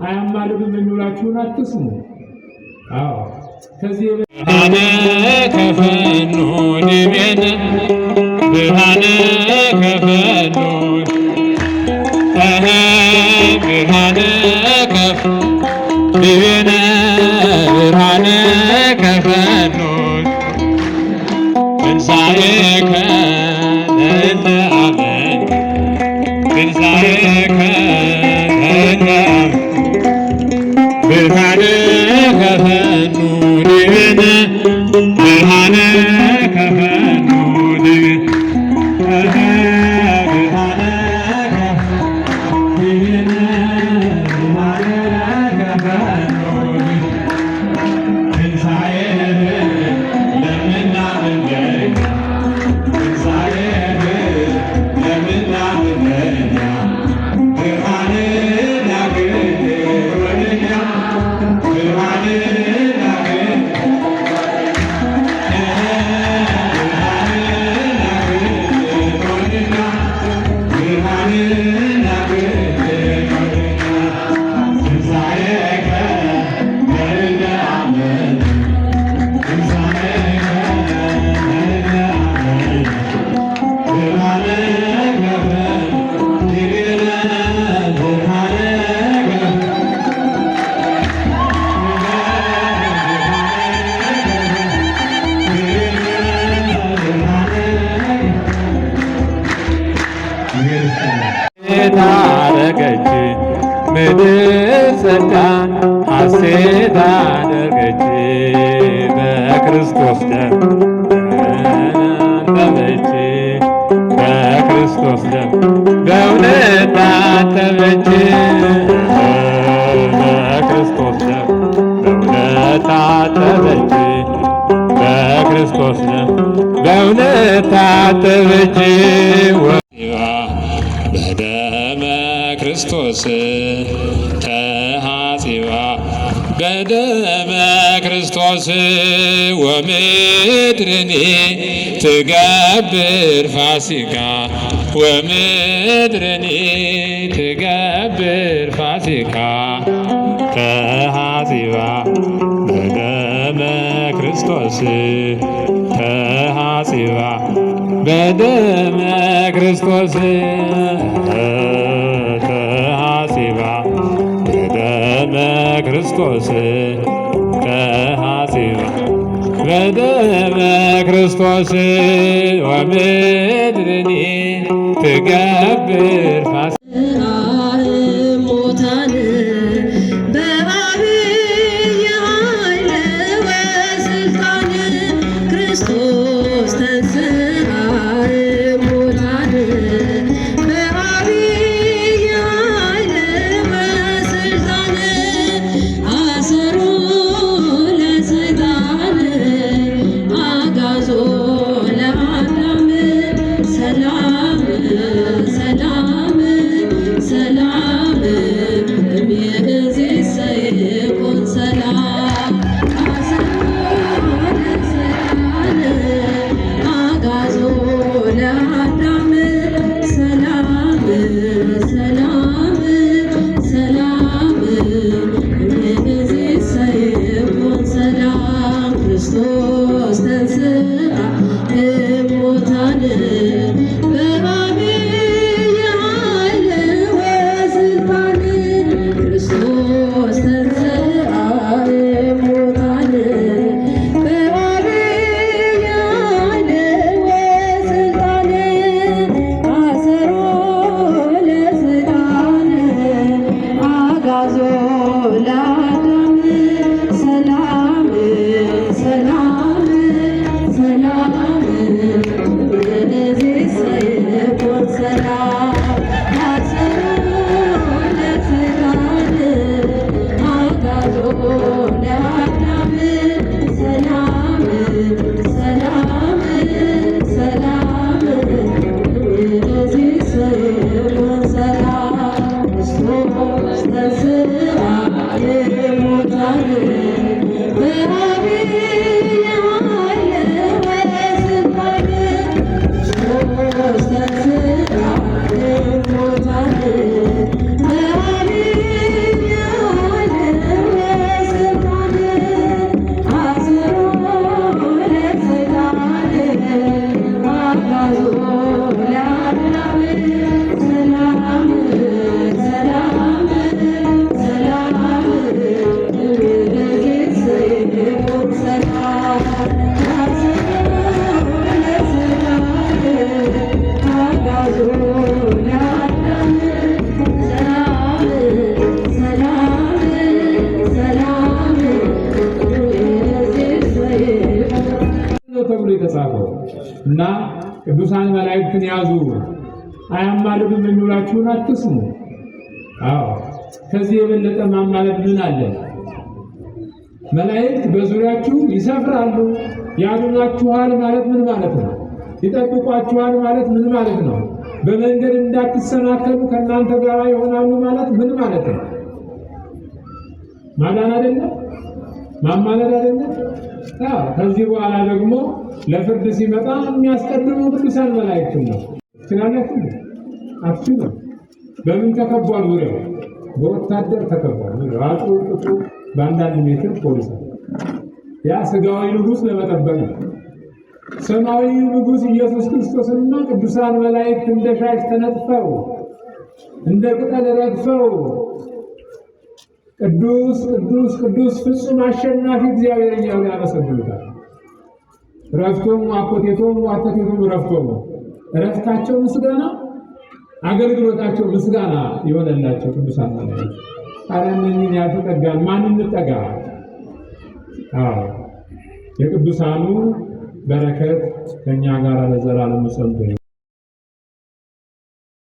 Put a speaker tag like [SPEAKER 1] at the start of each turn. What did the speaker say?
[SPEAKER 1] አያማልዱም የሚውላችሁን አትስሙ። አዎ ከዚህ
[SPEAKER 2] ብርሃነ ከፈኑ ዲቤነ ብርሃነ ከፈኑ ብርሃነ ከፍ ዲቤነ ብርሃነ ከፈኑ ትንሣኤከ ለእለ አመኑ ትንሣኤከ ለእለ ብርሃነ ከፈኑ ዲቤነ ብርሃነ ከፈኑ ዲቤነ አደረገች ምድር ጸዳ ሐሴት አደረገች በክርስቶስ ደም ታጠበች በክርስቶስ ደም በእውነት ታጠበች በክርስቶስ ደም በእውነት ታጠበች በክርስቶስ ደም በእውነት ታጠበች በደመ ክርስቶስ ተሐጺባ በደመ ክርስቶስ ወምድርኒ ትገብር ፋሲካ ወምድርኒ ትገብር ፋሲካ ተሐጺባ በደመ ክርስቶስ ተሐጺባ በደመ ክርስቶስ ተሐጺባ በደመ ክርስቶስ ተሐጺባ በደመ ክርስቶስ ወምድርኒ ትገብር ፋሲካ
[SPEAKER 1] እና ቅዱሳን መላእክትን ያዙ አያማልዱም የሚሏችሁን አትስሙ። አዎ ከዚህ የበለጠ ማማለድ ምን አለ? መላእክት በዙሪያችሁ ይሰፍራሉ። ያድኗችኋል ማለት ምን ማለት ነው? ይጠብቋችኋል ማለት ምን ማለት ነው? በመንገድ እንዳትሰናከሉ ከእናንተ ጋር ይሆናሉ ማለት ምን ማለት ነው? ማዳን አይደለም? ማማለድ አይደለም? ከዚህ በኋላ ደግሞ ለፍርድ ሲመጣ የሚያስቀድሙ ቅዱሳን መላእክትን ነው። ትችላላችሁ? አትችሉም። በምን ተከቧል? ዙሪያው በወታደር ተከቧል። አጥሩ በአንዳንድ ሜትር ፖሊስ ያ ስጋዊ ንጉሥ ለመጠበቅ ነው። ሰማያዊ ንጉሥ ኢየሱስ ክርስቶስና ቅዱሳን መላእክት እንደ ሻሽ ተነጥፈው እንደ ቅጠል ረግፈው ቅዱስ ቅዱስ ቅዱስ ፍጹም አሸናፊ እግዚአብሔር እያሉ ያመሰግኑታል። ረፍቶም አኮቴቶም አኮቴቶም ረፍቶም ረፍታቸው ምስጋና፣ አገልግሎታቸው ምስጋና የሆነላቸው ቅዱሳን መላእክት ታዲያ ያልተጠጋን ማን እንጠጋ? የቅዱሳኑ በረከት ከእኛ ጋር ለዘላለም ጸንቶ